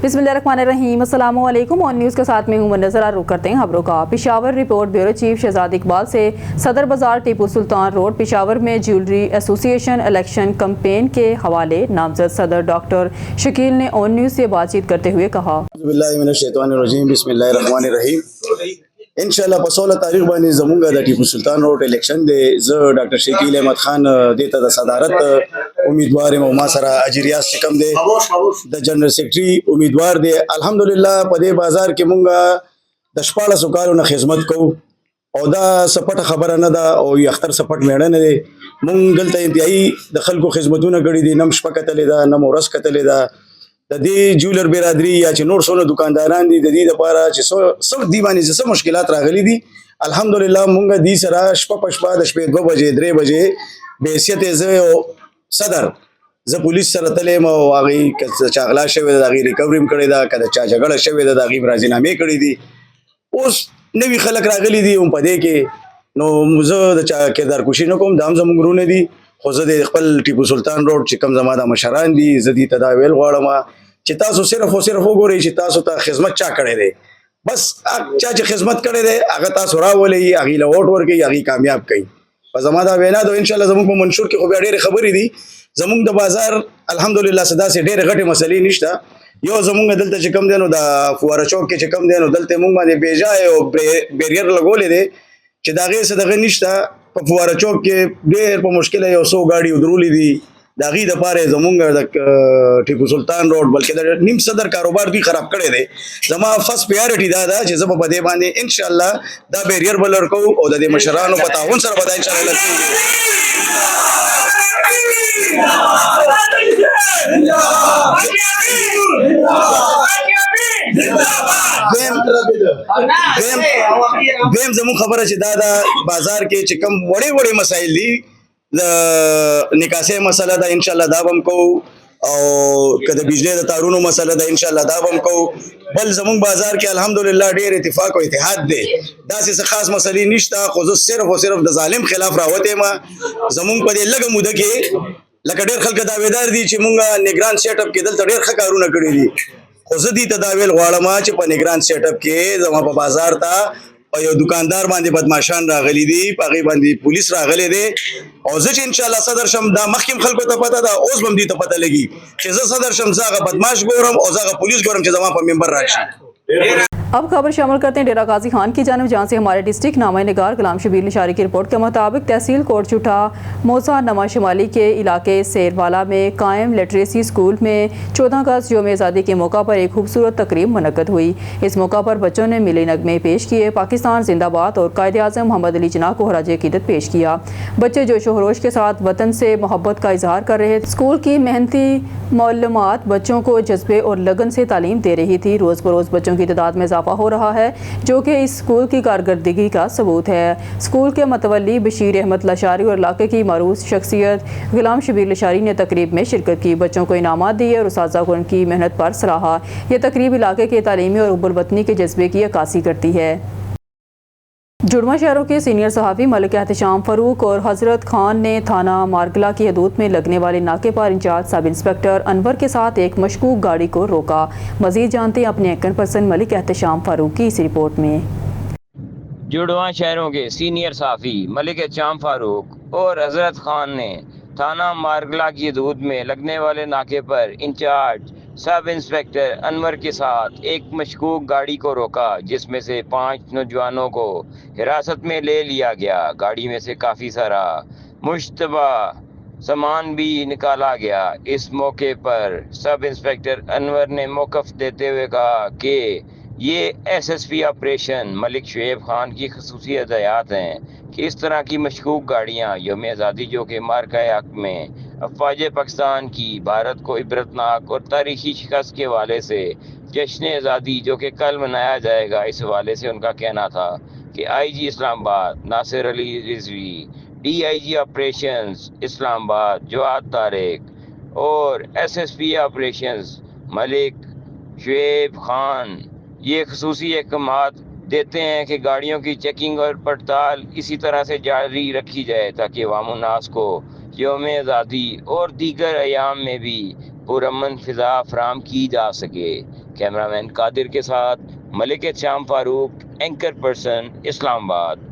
बिस्मिल्लाहिर्रहमानिर्रहीम, अस्सलामु अलैकुम। ऑन न्यूज़ के साथ में हूँ मुनज़्ज़रा। रुख करते हैं खबरों का। Peshawar report bureau chief Shahzad Iqbal से सदर बाजार टीपू सुल्तान रोड पेशावर में ज्वेलरी एसोसिएशन इलेक्शन कैंपेन के हवाले नामजद सदर डॉक्टर शकील ने ऑन न्यूज़ से बातचीत करते हुए कहा, इंशाल्लाह पे 16 तारीख बांधे जमूंगा the Tipu Sultan road election दे ज डॉक्टर शकील अहमद खान देता द सदारत उम्मीदवार मो मासरा अजरियास चिकम दे द जनरल सेक्रेटरी उम्मीदवार दे अल्हम्दुलिल्लाह पदे बाजार के मुंगा दशपाड़ा सुकारो न खिदमत को औदा सपट खबर न दा और अख्तर सपट मेड़ ने मुंग दलता इंतहाई दखल को खिदमतों न गड़ी दी नम शपकतले दा नम रस कतले दा दी ज्वेलर बिरादरी या नोर सोनो दुकानदारान दी दी दपारा सब दीवानी से सब मुश्किलात रागली दी अल्हम्दुलिल्लाह मुंगा दी सरा शपा पशपा दशपे 2 बजे 3 बजे बेहसियत सदर ज पुलिस सर तले मो आगी चागला शवे दागी रिकवरी करे दा कदा चा झगड़ा शवे दा दागी राजीनामे करी दी उस नवी खलक रागली दी उम पदे के नो मुझे द चा केदार कुशी न कोम दाम जमुंगरू ने दी खुद खपल टीपू सुल्तान रोड चिकम जमादा मशरान दी जदी तदावेल गवाड़मा चितासो सिर्फ वगोरे चितासो ता खिदमत चा करे दे बस चा खिदमत करे दे अगर तासो रावले अगी वोट वर के अगी कामयाब कई जमादा वेना तो इंशाल्लाह जमुंग मंशूर के खूब ढेर खबरी दी जमुंग द बाजार अल्हम्दुलिल्लाह सदा से ढेर घटे मसले निश्ता यो जमुंग दलते चिकम देनो दा फुआरा चौक के चिकम देनो दलते मुंग माने बेजाए और बैरियर लगोले दे चिदागे से दगे निश्ता फुआरा चौक के ढेर पर मुश्किल है 100 गाड़ी उधरूली दी दागी द पारे जमुंगा टीपू सुल्तान रोड बल्कि निम सदर कारोबार भी खराब करे दे जमा फर्स्ट प्रायोरिटी दादा जब बदे बांधे इंशाल्लाह दा बैरियर बलर को और दे मशरानो पता उन सर बदा इंशाल्लाह जमू खबर है दादा बाजार के चिकम बड़े बड़े मसाइल दी निकासे मसला दा इंशाल्लाह दाबम को और कदे बिजली दा तारूनो मसला दा इंशाल्लाह दाबम को बल जमुंग बाजार के अल्हम्दुलिल्लाह ढेर इत्तेफाक और इत्तेहाद दे दासी से खास मसली निश्ता खुद सिर्फ और सिर्फ द जालिम खिलाफ रावते मा जमुंग पदे लग मुद के लक ढेर खलक दावेदार दी ची मुंगा निगरान सेटअप के दल ढेर खकारू न कड़ी दी खुद दी तदावेल गवाड़मा ची प निगरान सेटअप के जमा प बाजार ता और दुकानदार बांधे बदमाशान रागली दी पागी बांधी पुलिस रागले दे और जच इंशाल्लाह सदर शम दा मखिम खलको त पता दा ओस बम दी त पता लगी कि सदर शम जागा बदमाश गोरम और जागा पुलिस गोरम के जमा पर मेंबर राशि। अब खबर शामिल करते हैं डेरा गाजी खान की जानब, जहाँ से हमारे डिस्ट्रिक्ट नामा निगार गुलाम शबीर निशारी की रिपोर्ट के मुताबिक तहसील कोट चुठा मौसा नमा शुमाली के इलाके शेरवाला में कायम लिटरेसी स्कूल में 14 अगस्त यौम आज़ादी के मौका पर एक खूबसूरत तकरीब मुनक़्क़द हुई। इस मौका पर बच्चों ने मिली नगमे पेश किए, पाकिस्तान जिंदाबाद और कायद आज़म मोहम्मद अली जिन्ना को खराज अक़ीदत पेश किया। बच्चे जोश खरोश के साथ वतन से मोहब्बत का इजहार कर रहे थे। स्कूल की मेहनती मालूमात बच्चों को जज्बे और लगन से तालीम दे रही थी। रोज़ बरोज़ बच्चों की तादाद में इजाफा हो रहा है, जो कि इस स्कूल की कारकर्दगी का सबूत है। स्कूल के मतवल्ली बशीर अहमद लशारी और इलाके की मारूफ शख्सियत गुलाम शबीर लशारी ने तकरीब में शिरकत की, बच्चों को इनामात दिए और उस्ताज़ा को उनकी मेहनत पर सराहा। यह तकरीब इलाके के तालीमी और उबुल-वतनी के जज्बे की अक्कासी करती है। जुड़वा शहरों के सीनियर सहाफ़ी मलिक एहतशाम फ़ारूक और हज़रत खान ने थाना मारगला की हदूद में लगने वाले नाके पर इंचार्ज सब इंस्पेक्टर अनवर के साथ एक मशकूक गाड़ी को रोका। मज़ीद जानते हैं अपने एंकर पर्सन मलिक एहतशाम फ़ारूक की इस रिपोर्ट में। जुड़वा शहरों के सीनियर सहाफ़ी मलिक एहतशाम फ़ारूक और हज़रत खान ने थाना मारगला की हदूद में लगने वाले नाके पर इंचार्ज सब इंस्पेक्टर अनवर के साथ एक मशकूक गाड़ी को रोका, जिसमें से 5 नौजवानों को हिरासत में ले लिया गया। गाड़ी में से काफ़ी सारा मुश्तबा सामान भी निकाला गया। इस मौके पर सब इंस्पेक्टर अनवर ने मौक़िफ़ देते हुए कहा कि ये SSP ऑपरेशन मलिक शुएब खान की ख़ुसूसी हदायत हैं कि इस तरह की मशकूक गाड़ियाँ यौम आज़ादी जो कि मार्का हक़ में अफ़वाज पाकिस्तान की भारत को इबरतनाक और तारीख़ी शिकस्त के हवाले से जश्न आज़ादी जो कि कल मनाया जाएगा, इस हवाले से उनका कहना था कि IG Islamabad Nasir Ali Rizvi, DIG operations Islamabad Jawad Tariq और SSP ऑपरेशंस मलिक शुएब खान ये ख़ुसूसी अहकामात देते हैं कि गाड़ियों की चेकिंग और पड़ताल इसी तरह से जारी रखी जाए ताकि अवाम-उन्नास को यौम आज़ादी और दीगर अयाम में भी पुरअमन फ़िज़ा फराहम की जा सके। कैमरामैन कादिर के साथ मलिक चाम फारूक, एंकर पर्सन, इस्लामाबाद।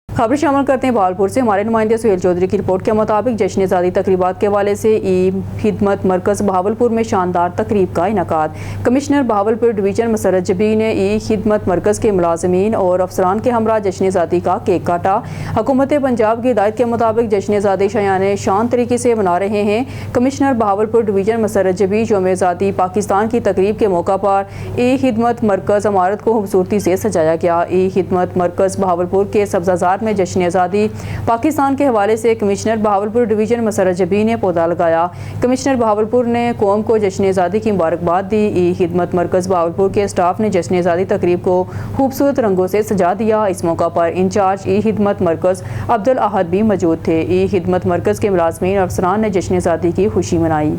खबर शामिल करते हैं बहावलपुर से। हमारे नुमाइंदे सुहेल चौधरी की रिपोर्ट के मुताबिक जश्न आज़ादी तकरीबात के हवाले से ई खिदमत मरकज़ बहावलपुर में शानदार तकरीब का इनेकाद। कमिश्नर बहावलपुर डिवीज़न मसरत जबी ने ई खिदमत मरकज़ के मुलाजमीन और अफसरान के हमरा जश्न आज़ादी का केक काटा। हुकूमत पंजाब की हिदायत के मुताबिक जश्न आज़ादी शयाने शान तरीके से मना रहे हैं। कमिश्नर बहावलपुर डिवीज़न मसरत जबी यौम आज़ादी पाकिस्तान की तकरीब के मौका पर ई खिदमत मरकज़ इमारत को खूबसूरती से सजाया गया। ई खिदमत मरकज़ बहावलपुर के सब्ज़ाज़ार में जश्न आज़ादी पाकिस्तान के हवाले से कमिश्नर बहावलपुर डिवीज़न मसरत जबी ने पौधा लगाया। कमिश्नर बहावलपुर ने कौम को जश्न आज़ादी की मुबारकबाद दी। ई खिदमत मरकज़ बहावलपुर के स्टाफ ने जश्न आज़ादी तकरीब को खूबसूरत रंगों से सजा दिया। इस मौका पर इंचार्ज ई खिदमत मरकज़ अब्दुल अहद भी मौजूद थे। ई खिदमत मरकज़ के मुलाजमीन और अफसरान ने जश्न आज़ादी की खुशी मनाई।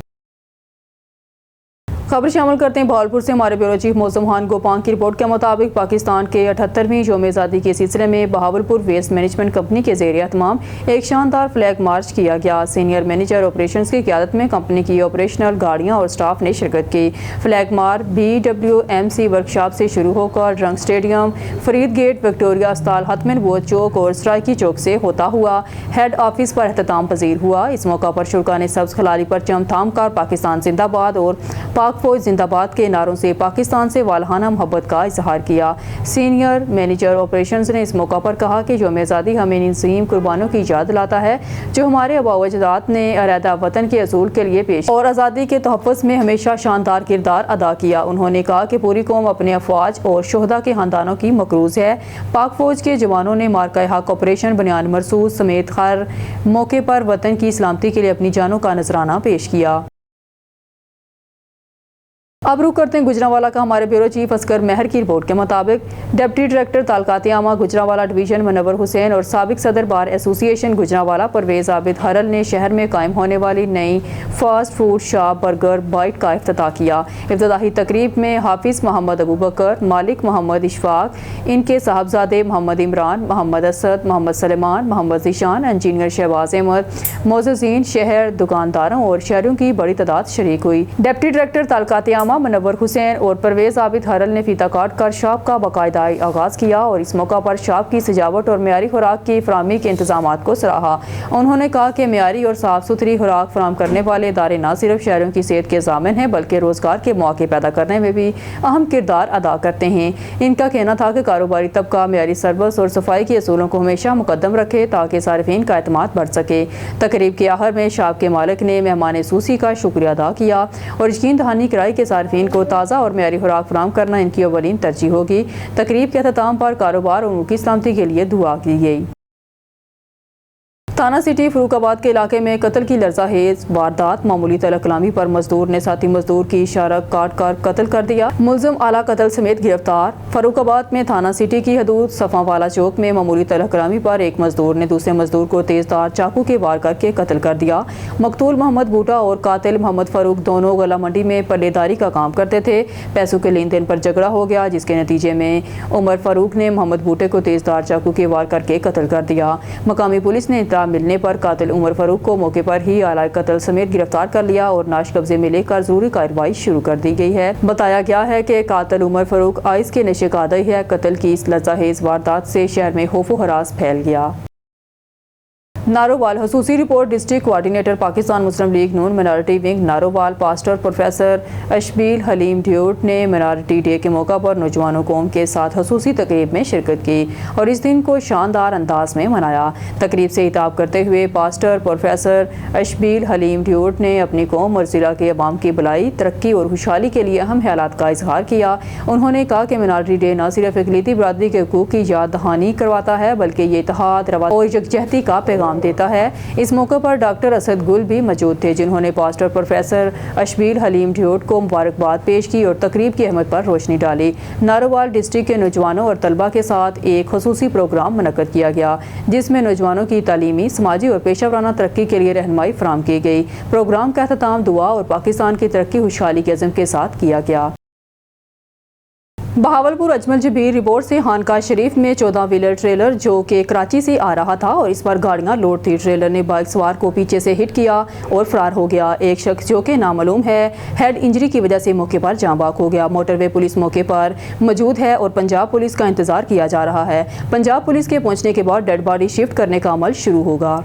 खबर शामिल करते हैं बहावलपुर से। हमारे ब्यूरो चीफ मौसम खान गोपांग की रिपोर्ट के मुताबिक पाकिस्तान के 78वीं यौम आज़ादी के सिलसिले में बहावलपुर वेस्ट मैनेजमेंट कंपनी के ज़ेर एहतमाम एक शानदार फ्लैग मार्च किया गया। सीनियर मैनेजर ऑपरेशंस की क़यादत में कंपनी की ऑपरेशनल गाड़ियाँ और स्टाफ ने शिरकत की। फ्लैग मार्च BWMC वर्कशॉप से शुरू होकर रंग स्टेडियम, फरीद गेट, विक्टोरिया अस्पताल, हतम नबूवत चौक और सराइकी चौक से होता हुआ हेड ऑफिस पर अख्ताम पजीर हुआ। इस मौका पर शुरा ने सब्ज़ खलाली परचम थाम कर पाकिस्तान जिंदाबाद और पाक फौज जिंदाबाद के नारों से पाकिस्तान से वालहाना मोहब्बत का इजहार किया। सीनियर मैनेजर ऑपरेशंस ने इस मौका पर कहा कि यौम आज़ादी हमें इन नसीम कुर्बानों की याद दिलाता है जो हमारे आबाओ अजदाद ने अलहदा वतन के असूल के लिए पेश और आज़ादी के तहफ़्फ़ुज़ में हमेशा शानदार किरदार अदा किया। उन्होंने कहा कि पूरी कौम अपने अफवाज और शोहदा के खानदानों की मकरूज है। पाक फौज के जवानों ने मार्का हक ऑपरेशन बनियान मरसूद समेत हर मौके पर वतन की सलामती के लिए अपनी जानों का नजराना पेश किया। अब रुक करते हैं गुजरांवाला का। हमारे ब्यूरो चीफ असगर महर की रिपोर्ट के मुताबिक डिप्टी डायरेक्टर तालकात आमा गुजरांवाला डिवीज़न मुनव्वर हुसैन और साबिक सदर बार एसोसिएशन गुजरांवाला परवेज़ आबिद हरल ने शहर में कायम होने वाली नई fast food shop Burger Bite का इफ्तिताह किया। इफ्तिताही तकरीब में हाफिज़ मोहम्मद अबू बकर, मालिक मोहम्मद इशफाक, इनके साहबजादे मोहम्मद इमरान, मोहम्मद असद, मोहम्मद सलेमान, मोहम्मद ज़ीशान, इंजीनियर शहबाज अहमद, मोज़ज़ीन शहर, दुकानदारों और शहरों की बड़ी तादाद शरीक हुई। डिप्टी डायरेक्टर तालकात आमा मुनव्वर हुसैन और परवेज़ आबिद हरल ने फीता काट कर शॉप का बाकायदा आगाज़ किया और इस मौका पर शॉप की सजावट और मेयारी खुराक की फराहमी के इंतजामात को सराहा। उन्होंने कहा कि मेयारी और साफ़ सुथरी खुराक फराम करने वाले इदारे न सिर्फ शहरों की सेहत के ज़ामिन हैं बल्कि रोज़गार के मौके पैदा करने में भी अहम किरदार अदा करते हैं। इनका कहना था कि कारोबारी तबका मेयारी सर्विस और सफाई के असूलों को हमेशा मुकद्दम रखे ताकि सारिफीन का एतमाद बढ़ सके। तकरीब के आखिर में शॉप के मालिक ने मेहमान सूसी का शुक्रिया अदा किया और यकीन दहानी कराई के सारिफीन को ताज़ा और मेयारी खुराक फराम करना इनकी अवलीन तरजीह होगी। तकरीब के अख्ताम पर कारोबार और उनकी सलामती के लिए दुआ की गई। थाना सिटी फरूखाबाद के इलाके में कत्ल की लर्ज़ाहेज़ वारदात। मामूली तलब कलामी पर मजदूर ने साथी मजदूर की शारक काट कर कत्ल कर दिया। मुलजिम आला कत्ल समेत गिरफ्तार। फरूखाबाद में थाना सिटी की हदूद सफ़ावाला चौक में मामूली तलब कलामी पर एक मजदूर ने दूसरे मजदूर को तेज़धार चाकू के वार करके कत्ल कर दिया। मकतूल मोहम्मद बूटा और कातिल मोहम्मद फारूक दोनों गला मंडी में पल्लेदारी का काम करते थे। पैसों के लेन देन पर झगड़ा हो गया जिसके नतीजे में उमर फारूक ने मोहम्मद बूटे को तेज़धार चाकू के वार करके कत्ल कर दिया। मकामी पुलिस ने इत्तला मिलने पर कातिल उमर फारूक को मौके पर ही आला कत्ल समेत गिरफ्तार कर लिया और नाश कब्जे में लेकर जरूरी कार्रवाई शुरू कर दी गई है। बताया गया है कि कातिल उमर फारूक आइस के नशे का आदी है। कत्ल की इस लर्ज़ाहेज़ वारदात से शहर में खौफ व हरास फैल गया। नारोवाल खसूसी report. District coordinator Pakistan Muslim League Noon minority wing Narowal pastor professor Ashbeel Haleem ड्यूट ने मिनॉरिटी डे के मौका पर नौजवानों कौम के साथ खसूसी तकरीब में शिरकत की और इस दिन को शानदार अंदाज में मनाया। तकरीब से खिताब करते हुए पास्टर प्रोफेसर अशबील हलीम ड्यूट ने अपनी कौम और ज़िला के अवाम की भलाई, तरक्की और खुशहाली के लिए अहम ख्यालात का इजहार किया। उन्होंने कहा कि मिनॉरिटी डे न सिर्फ इकलीती बरादरी के हुकूक की याद दहानी करवाता है बल्कि ये इत्तेहाद, रवात और यकजहती का पैगाम देता है। इस मौके पर डॉक्टर असद गुल भी मौजूद थे जिन्होंने pastor professor Ashbeel Haleem duet को मुबारकबाद पेश की और तकरीब की अहमियत पर रोशनी डाली। नारोवाल डिस्ट्रिक्ट के नौजवानों और तलबा के साथ एक खसूसी प्रोग्राम मुनक्कद किया गया जिसमें नौजवानों की तालीमी, समाजी और पेशा वराना तरक्की के लिए रहनुमाई फराहम की गई। प्रोग्राम का अख्ताम दुआ और पाकिस्तान की तरक्की खुशहाली के अज़म के साथ किया गया। बहावलपुर अजमल जबीर रिपोर्ट से खानकाह शरीफ में 14 व्हीलर ट्रेलर जो कि कराची से आ रहा था और इस पर गाड़ियां लोड थी। ट्रेलर ने बाइक सवार को पीछे से हिट किया और फरार हो गया। एक शख्स जो कि नामालूम है हेड इंजरी की वजह से मौके पर जाँ बाक हो गया। मोटरवे पुलिस मौके पर मौजूद है और पंजाब पुलिस का इंतजार किया जा रहा है। पंजाब पुलिस के पहुंचने के बाद डेड बॉडी शिफ्ट करने का अमल शुरू होगा।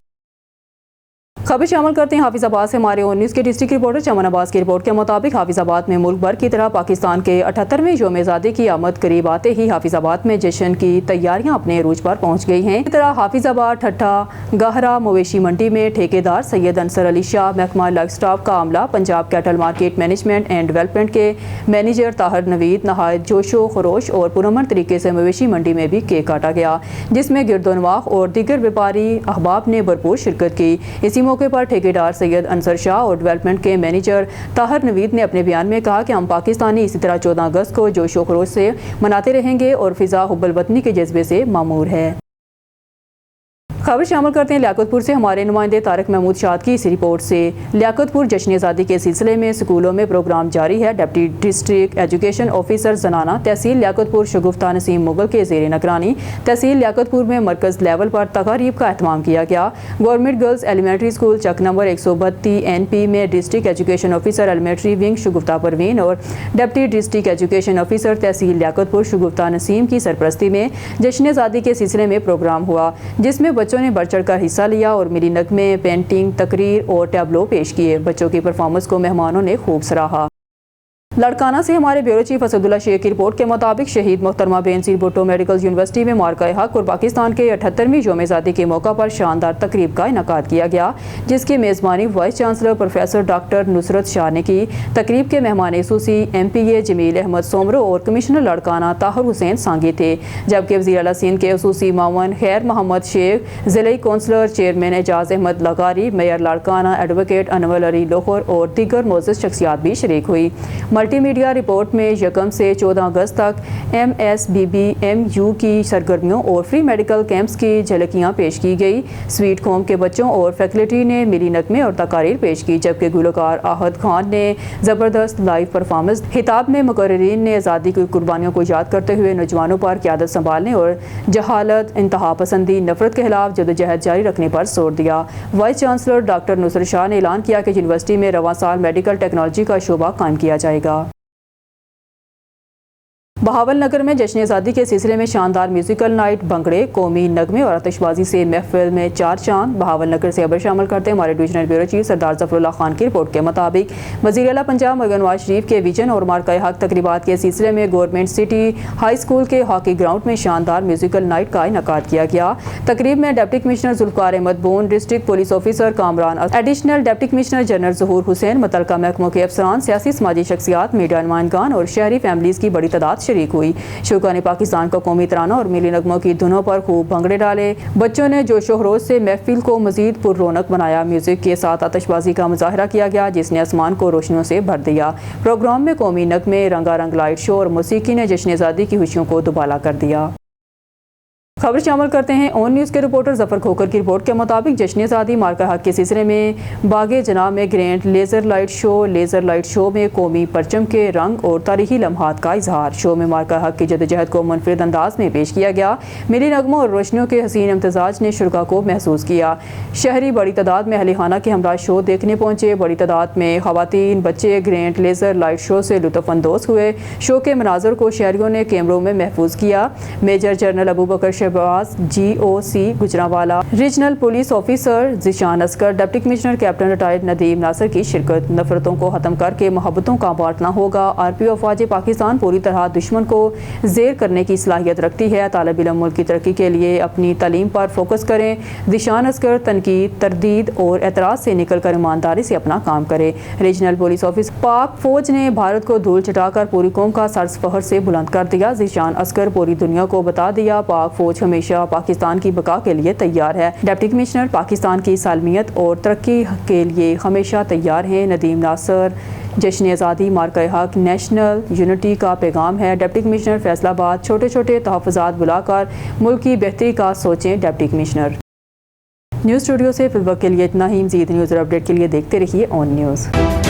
खबर शामिल करते हैं हाफिजाबाद से हमारे ओन न्यूज़ के डिस्ट्रिक्ट रिपोर्टर चमन अब्बास की रिपोर्ट के मुताबिक हाफिजाबाद में मुल्क भर की तरह पाकिस्तान के 78वें यौम आज़ादी की आमद करीब आते ही हाफिजाबाद में जश्न की तैयारियां अपने अरूज पर पहुंच गई हैं। इसी तरह हाफिजाबाद, ठट्ठा, गाहरा मवेशी मंडी में ठेकेदार सैयद अंसर अली शाह, महकमा लाइफस्टॉक का अमला, Punjab cattle market management and development के मैनेजर ताहिर नवीद नहायत जोशो खरोश और पुरअमन तरीके से मवेशी मंडी में भी केक काटा गया, जिसमें गिरदोनवाख और दीगर व्यापारी अहबाब ने भरपूर शिरकत की। इसी मौके पर ठेकेदार सैयद अंसर शाह और डेवलपमेंट के मैनेजर ताहिर नवीद ने अपने बयान में कहा कि हम पाकिस्तानी इसी तरह 14 अगस्त को जोशो खरोश से मनाते रहेंगे और फिजा हुब्बुल वतनी के जज्बे से मामूर है। खबर शामिल करते हैं लियाकतपुर से हमारे नुमाइंदे तारक महमूद शाद की इसी रिपोर्ट से। लियाकतपुर जश्न आज़ादी के सिलसिले में स्कूलों में प्रोग्राम जारी है। डिप्टी डिस्ट्रिक्ट एजुकेशन ऑफिसर जनाना तहसील लियाकतपुर शगुफ्ता नसीम मुगल के ज़ेर निगरानी तहसील लियाकतपुर में मरकज़ लेवल पर तकारीब का एहतमाम किया गया। Government girls elementary school Chak number 132 NP में district education officer elementary wing Shagufta Parveen और deputy district education officer tehsil Liaquatpur Shagufta Naseem की सरपरस्ती में जश्न आज़ादी के सिलसिले में प्रोग्राम हुआ, जिसमें बच्चों ने बढ़ चढ़कर हिस्सा लिया और मिली नगमे, पेंटिंग, तकरीर और टैबलो पेश किए। बच्चों की परफॉर्मेंस को मेहमानों ने खूब सराहा। लड़काना से हमारे ब्यूरो चीफ असदुल्ला शेख की रिपोर्ट के मुताबिक शहीद मोहतरमा बेनज़ीर भुट्टो मेडिकल यूनिवर्सिटी में मार्का हक और पाकिस्तान के 78वीं यौम आज़ादी के मौका पर शानदार तकरीब का इनकाद किया गया, जिसकी मेज़बानी vice chancellor professor doctor Nusrat Shah ने की। तकरीब के मेहमान खसूसी MPA जमील अहमद सोमरो और कमिश्नर लड़काना ताहिर हुसैन सांगी थे, जबकि वज़ीर आला सिंध के खसूसी मावन खैर मोहम्मद शेख, ज़िले कौंसलर चेयरमैन एजाज अहमद लगारी, मेयर लड़काना एडवोकेट अनवर अली लोहर और दीगर मोअज़्ज़ज़ शख्सियात भी शरीक हुई। मल्टीमीडिया रिपोर्ट में 1 से 14 अगस्त तक MSBBMU की सरगर्मियों और फ्री मेडिकल कैंप्स की झलकियां पेश की गई। स्वीट होम के बच्चों और फैकल्टी ने मिली नगमे और तकारीर पेश की, जबकि गुलकार आहद खान ने ज़बरदस्त लाइव परफॉर्मेंस। खिताब में मुकर्रिरीन ने आज़ादी की कुर्बानियों को याद करते हुए नौजवानों पर क़यादत संभालने और जहालत, इंतहा पसंदी, नफरत के खिलाफ जदोजहद जारी रखने पर जोर दिया। Vice chancellor doctor Nusrat Shah ने ऐलान किया कि यूनिवर्सिटी में रवां साल मेडिकल टेक्नोलॉजी का शोबा कायम किया जाएगा। बहावल नगर में जश्न आज़ादी के सिलसिले में शानदार म्यूजिकल नाइट, भंगड़े, कौमी नगमे और आतिशबाजी से महफिल में 4 चांद। बहावल नगर से खबर शामिल करते हैं हमारे डिवीजनल ब्यूरो चीफ सरदार ज़फरुल्लाह खान की रिपोर्ट के मुताबिक वज़ीर आला पंजाब मौलाना नवाज शरीफ के विजन और मार्का हक तकरीबात के सिलसिले में गवर्नमेंट सिटी हाई स्कूल के हॉकी ग्राउंड में शानदार म्यूजिकल नाइट का इनकाद किया गया। तकरीब में डिप्टी कमिश्नर जुल्फ़िकार अहमद बोन, district police officer Kamran, additional deputy commissioner general Zahoor Hussain, मुतल्लिका महकमों के अफसरान, सियासी समाजी शख्सियात, मीडिया नुमाइंदगान और शहरी फैमिलीज़ की बड़ी तादाद शरीक हुई। शुरा ने पाकिस्तान का कौमी तराना और मिली नगमों की धुनों पर खूब भंगड़े डाले। बच्चों ने जोशो खरोश से महफिल को मजीद पुररौनक बनाया। म्यूजिक के साथ आतिशबाजी का मुजाहरा किया गया, जिसने आसमान को रोशनियों से भर दिया। प्रोग्राम में कौमी नगमे, रंगारंग लाइट शो और मौसीकी ने जश्न आज़ादी की खुशियों को दुबाला कर दिया। खबर शामिल करते हैं ऑन न्यूज़ के रिपोर्टर जफर खोकर की रिपोर्ट के मुताबिक जश्न आज़ादी मार्का हक के सिलसिले में बागे जनाब में ग्रैंड लेज़र लाइट शो में कौमी परचम के रंग और तारीखी लम्हात का इजहार। शो में मार्का हक की जदोजहद को मुनफरिद अंदाज में पेश किया गया। मिली नगमों और रोशनियों के हसीन इम्तजाज ने शुरा को महसूस किया। शहरी बड़ी तादाद में अहलिखाना के हमरा शो देखने पहुंचे। बड़ी तादाद में खवातीन, बच्चे ग्रैंड लेज़र लाइट शो से लुत्फ़अंदोज़ हुए। शो के मनाजर को शहरियों ने कैमरों में महफूज किया। Major general Abu Bakar Shahbaz, GOC Gujranwala, regional police officer Zeeshan Asghar, deputy commissioner captain retired Nadeem Nasir की शिरकत। नफरतों को ख़त्म करके मोहब्बतों का बांटना होगा। RPO फ़ौज पाकिस्तान पूरी तरह दुश्मन को ज़ेर करने की सलाहियत रखती है। तालिब इल्म मुल्क की तरक्की के लिए अपनी तालीम पर फोकस करें। ज़ीशान असगर तनकीद, तरदीद और एतराज़ से निकल कर ईमानदारी से अपना काम करे। रीजनल पुलिस ऑफिस पाक फ़ौज ने भारत को धूल चटाकर पूरी कौम का सर्ज फहर से बुलंद कर दिया। ज़ीशान असगर पूरी दुनिया को बता दिया, पाक फ़ौज हमेशा पाकिस्तान की बका के लिए तैयार है। डिप्टी कमिश्नर पाकिस्तान की सालमियत और तरक्की के लिए हमेशा तैयार हैं। नदीम नासर, जश्न आज़ादी मार्का हक नेशनल यूनिटी का पैगाम है। डिप्टी कमिश्नर फैसलाबाद, छोटे छोटे तहफ़्फ़ुज़ात बुलाकर मुल्क की बेहतरी का सोचें। Deputy commissioner. न्यूज़ स्टूडियो से फिलहाल के लिए इतना ही। मज़ीद न्यूज़ और अपडेट के लिए देखते रहिए ऑन न्यूज़।